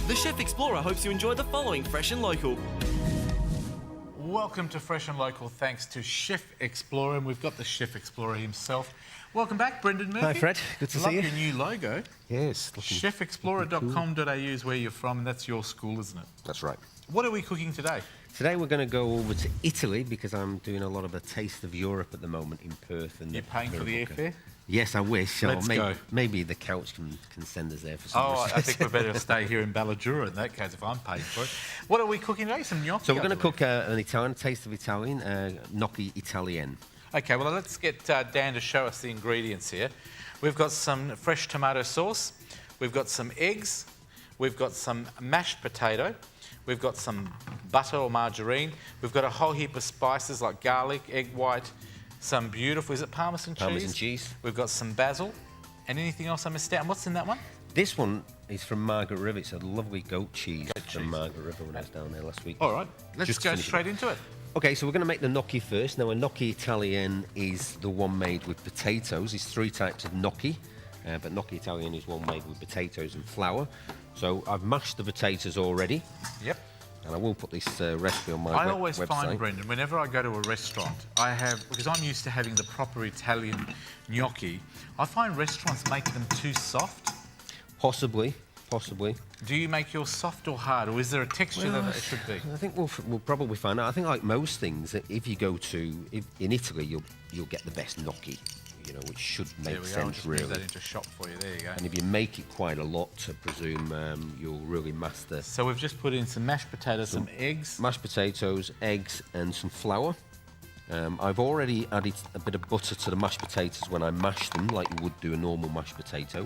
The Chef Explorer hopes you enjoy the following Fresh and Local. Welcome to Fresh and Local, thanks to Chef Explorer, and we've got the Chef Explorer himself. Welcome back, Brendan Murphy. Hi, Fred. Good to see you. Love your new logo. Yes. Chefexplorer.com.au is where you're from, and that's your school, isn't it? That's right. What are we cooking today? Today we're going to go over to Italy because I'm doing a lot of a taste of Europe at the moment in Perth. And You're paying for the airfare? Yes, I wish. Let's go. Maybe the couch can send us there for some Oh, I think we better stay here in Balladura in that case if I'm paying for it. What are we cooking today? Some gnocchi? So we're going to cook an Italian taste of Italian, gnocchi Italian. Okay, well, let's get Dan to show us the ingredients here. We've got some fresh tomato sauce. We've got some eggs. We've got some mashed potato. We've got some butter or margarine. We've got a whole heap of spices like garlic, egg white, some beautiful, is it Parmesan cheese? Parmesan cheese. We've got some basil. And anything else I missed out? And what's in that one? This one is from Margaret River. It's a lovely goat cheese from Margaret River when I was down there last week. All right, let's go straight into it. Okay, so we're going to make the gnocchi first. Now, a gnocchi Italian is the one made with potatoes. There's three types of gnocchi, but gnocchi Italian is one made with potatoes and flour. So I've mashed the potatoes already. Yep. And I will put this recipe on my website. I always find, Brendan, whenever I go to a restaurant, because I'm used to having the proper Italian gnocchi, I find restaurants make them too soft. Possibly. Do you make yours soft or hard, or is there a texture that it should be? I think we'll probably find out. I think like most things, if you go in Italy, you'll get the best gnocchi, which should make sense really. Move that into shop for you. There you go. And if you make it quite a lot, I presume you'll really master. So we've just put in some mashed potatoes, some eggs. Mashed potatoes, eggs, and some flour. I've already added a bit of butter to the mashed potatoes when I mash them, like you would do a normal mashed potato.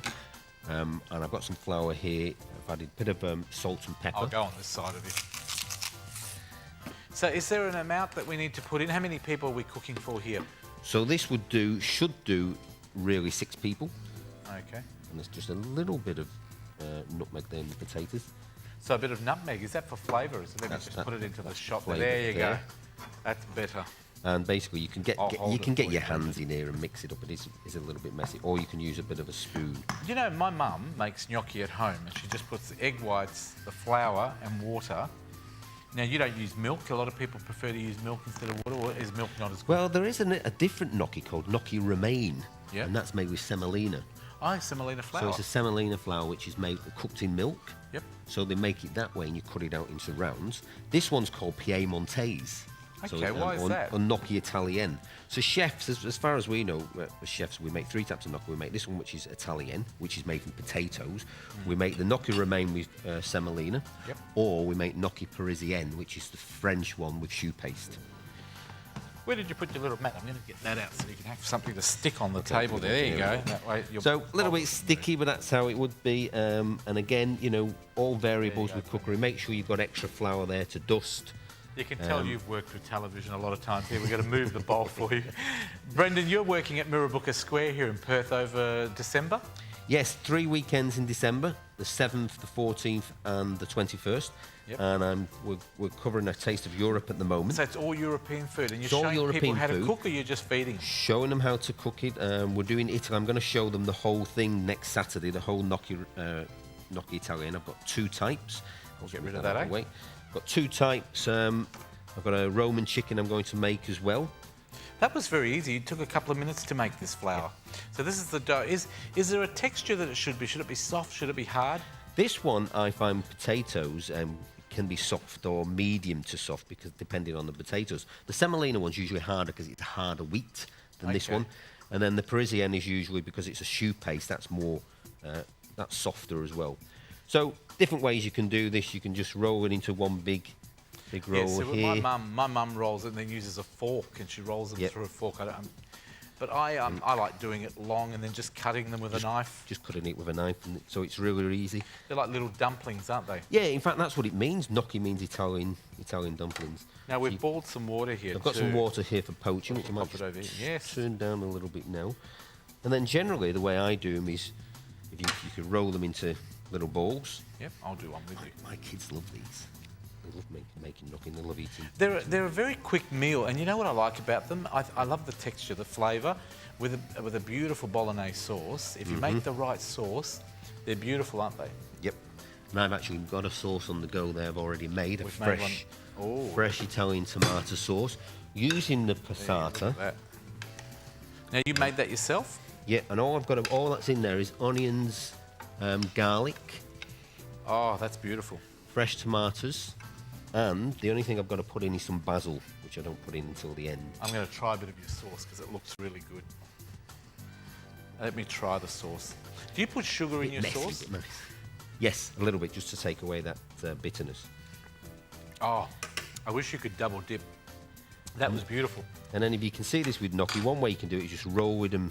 And I've got some flour here. I've added a bit of salt and pepper. I'll go on this side of it. So is there an amount that we need to put in? How many people are we cooking for here? So this should do really 6 people. Okay. And there's just a little bit of nutmeg there in the potatoes. So a bit of nutmeg, is that for flavour? So let me just put it into the shop. There you go. That's better. And basically, you can get your hands in here and mix it up. It is a little bit messy, or you can use a bit of a spoon. You know, my mum makes gnocchi at home, and she just puts the egg whites, the flour, and water. Now, you don't use milk. A lot of people prefer to use milk instead of water. Or is milk not as good? Well, there is a different gnocchi called gnocchi romaine, yep. And that's made with semolina. Oh, semolina flour. So it's a semolina flour which is cooked in milk. Yep. So they make it that way, and you cut it out into rounds. This one's called Piemontese. Okay, why is that? Or gnocchi Italian. So chefs, as far as we know, as chefs, we make 3 types of gnocchi. We make this one, which is Italian, which is made from potatoes. We make the gnocchi romaine with semolina. Yep. Or we make gnocchi parisienne, which is the French one with choux paste. Where did you put your little mat? I'm going to get that out so you can have something to stick on the table there. There you go. That way so a little bit sticky, but that's how it would be. And again, all variables with cookery. Make sure you've got extra flour there to dust. You can tell you've worked with television a lot of times here. We've got to move the bowl for you. Brendan, you're working at Mirrabooka Square here in Perth over December? Yes, 3 weekends in December, the 7th, the 14th and the 21st. Yep. And we're covering a taste of Europe at the moment. So it's all European food, and you're showing people how to cook, or you're just feeding? Showing them how to cook it. We're doing Italy. I'm going to show them the whole thing next Saturday, the whole gnocchi Italian. I've got 2 types. I'll get rid of that, eh? Got 2 types. I've got a Roman chicken I'm going to make as well. That was very easy. It took a couple of minutes to make this flour. Yeah. So this is the dough. Is there a texture that it should be? Should it be soft? Should it be hard? This one, I find potatoes can be soft or medium to soft, because depending on the potatoes. The semolina one's usually harder because it's harder wheat than this one. And then the Parisienne is usually, because it's a choux paste, that's more, that's softer as well. So different ways you can do this. You can just roll it into one big roll here. My mum rolls it and then uses a fork, and she rolls them through a fork. But I like doing it long and then just cutting them with a knife. Just cutting it with a knife, and so it's really easy. They're like little dumplings, aren't they? Yeah, in fact, that's what it means. Gnocchi means Italian dumplings. Now, we've boiled some water here. I've got some water here for poaching, which I might put over here. Yes. Turn down a little bit now. And then generally, the way I do them is, if you could roll them into little balls. Yep, I'll do one with you. My kids love these. They love making gnocchi. They love eating. They're a very quick meal, and you know what I like about them? I love the texture, the flavour, with a beautiful bolognese sauce. If you make the right sauce, they're beautiful, aren't they? Yep. And I've actually got a sauce on the go there I've already made, a We've made fresh, one. Oh. fresh Italian tomato sauce using the passata. That. Now you made that yourself? Yeah, and all that's in there is onions, garlic, Oh, that's beautiful. fresh tomatoes, and the only thing I've got to put in is some basil, which I don't put in until the end. I'm going to try a bit of your sauce because it looks really good. Let me try the sauce. Do you put sugar in your Messy, sauce? but nice. Yes, a little bit, just to take away that bitterness. Oh, I wish you could double dip. That was beautiful. And then if you can see this with gnocchi, one way you can do it is just roll with them.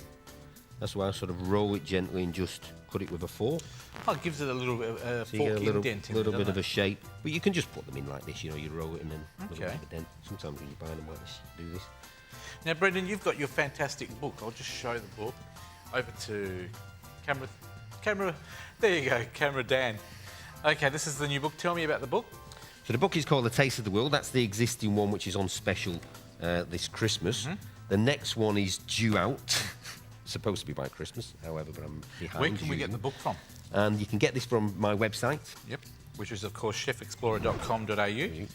That's why I sort of roll it gently and just cut it with a fork. Oh, it gives it a little bit of a So you get fork a little, indent in little it, bit of doesn't a shape. But you can just put them in like this, you know, you roll it and then a little Okay. bit of a dent. Sometimes when you buy them like this, you do this. it? Now, Brendan, you've got your fantastic book. I'll just show the book. Over to camera. There you go, camera Dan. Okay, this is the new book. Tell me about the book. So the book is called The Taste of the World. That's the existing one, which is on special this Christmas. The next one is due out. Supposed to be by Christmas, however, but I'm behind. Where can we get usually. the book from? And you can get this from my website. Yep. Which is, of course, chefexplorer.com.au.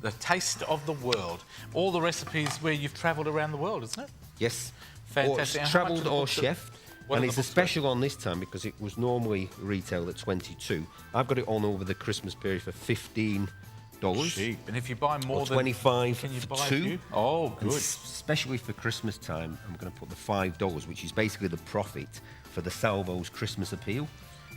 The Taste of the World. All the recipes where you've travelled around the world, isn't it? Yes. Fantastic. Or And it's how much travelled are the or books? chefed. What And are it's the a books special on this time because it was normally retailed at 22. I've got it on over the Christmas period for $15. Cheap. And if you buy more Or than 25 can you for buy a two. few? Oh, And good. especially for Christmas time, I'm going to put the $5, which is basically the profit for the Salvo's Christmas appeal.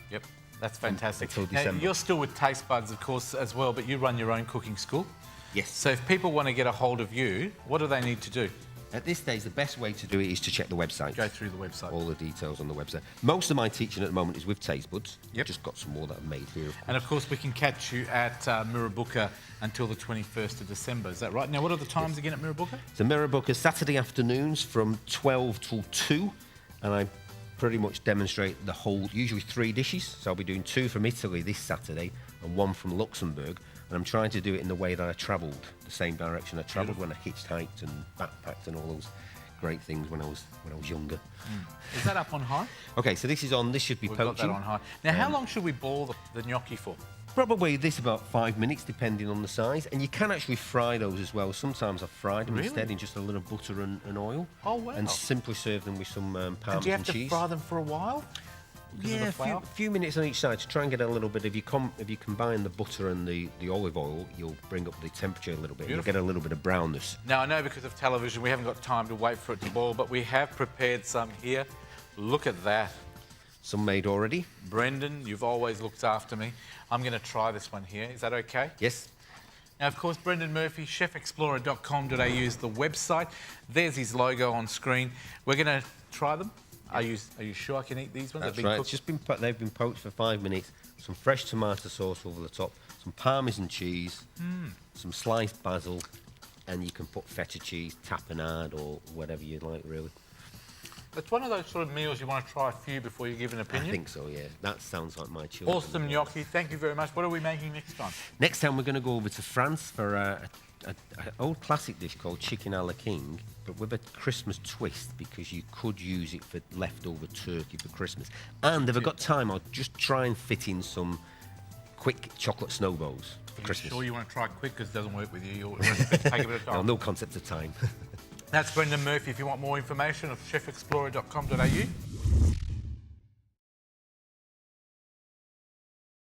Yep. That's fantastic. Until Now, December. you're still with Taste Buds, of course, as well, but you run your own cooking school. Yes. So if people want to get a hold of you, what do they need to do? At this stage, the best way to do it is to check the website. Go through the website. All the details on the website. Most of my teaching at the moment is with Taste Buds. Yep. Just got some more that I've made here. And of course, we can catch you at Mirrabooka until the 21st of December. Is that right? Now, what are the times again at Mirrabooka? The Mirrabooka Saturday afternoons from 12 till 2, and I pretty much demonstrate the whole, usually 3 dishes. So I'll be doing 2 from Italy this Saturday and 1 from Luxembourg. And I'm trying to do it in the way that I travelled, the same direction I travelled when I hitchhiked and backpacked and all those great things when I was younger. Is that up on high? Okay, so this is on. This should be We've got poaching. that on high. Now, how long should we boil the gnocchi for? Probably this about 5 minutes, depending on the size. And you can actually fry those as well. Sometimes I've fried them Really? instead in just a little butter and oil. Oh, wow. And simply serve them with some And Parmesan do you have to cheese. fry them for a while? Because of Yeah, the a flour? few minutes on each side to try and get a little bit. If you combine the butter and the olive oil, you'll bring up the temperature a little bit. You'll Beautiful. get a little bit of brownness. Now, I know because of television we haven't got time to wait for it to boil, but we have prepared some here. Look at that. Some made already. Brendan, you've always looked after me. I'm going to try this one here. Is that okay? Yes. Now, of course, Brendan Murphy, chefexplorer.com.au is the website. There's his logo on screen. We're going to try them. Are you sure I can eat these ones? That's They've right. been It's cooked? just they've been poached for 5 minutes. Some fresh tomato sauce over the top. Some Parmesan cheese. Some sliced basil. And you can put feta cheese, tapenade, or whatever you like, really. It's one of those sort of meals you want to try a few before you give an opinion. I think so, yeah. That sounds like my children. Awesome gnocchi. Thank you very much. What are we making next time? Next time we're going to go over to France for an old classic dish called chicken a la king, but with a Christmas twist because you could use it for leftover turkey for Christmas. And if I've got time, I'll just try and fit in some quick chocolate snowballs for Christmas. Sure you want to try quick because it doesn't work with you. You'll take a bit of No, time. no concept of time. That's Brendan Murphy. If you want more information, of chefexplorer.com.au.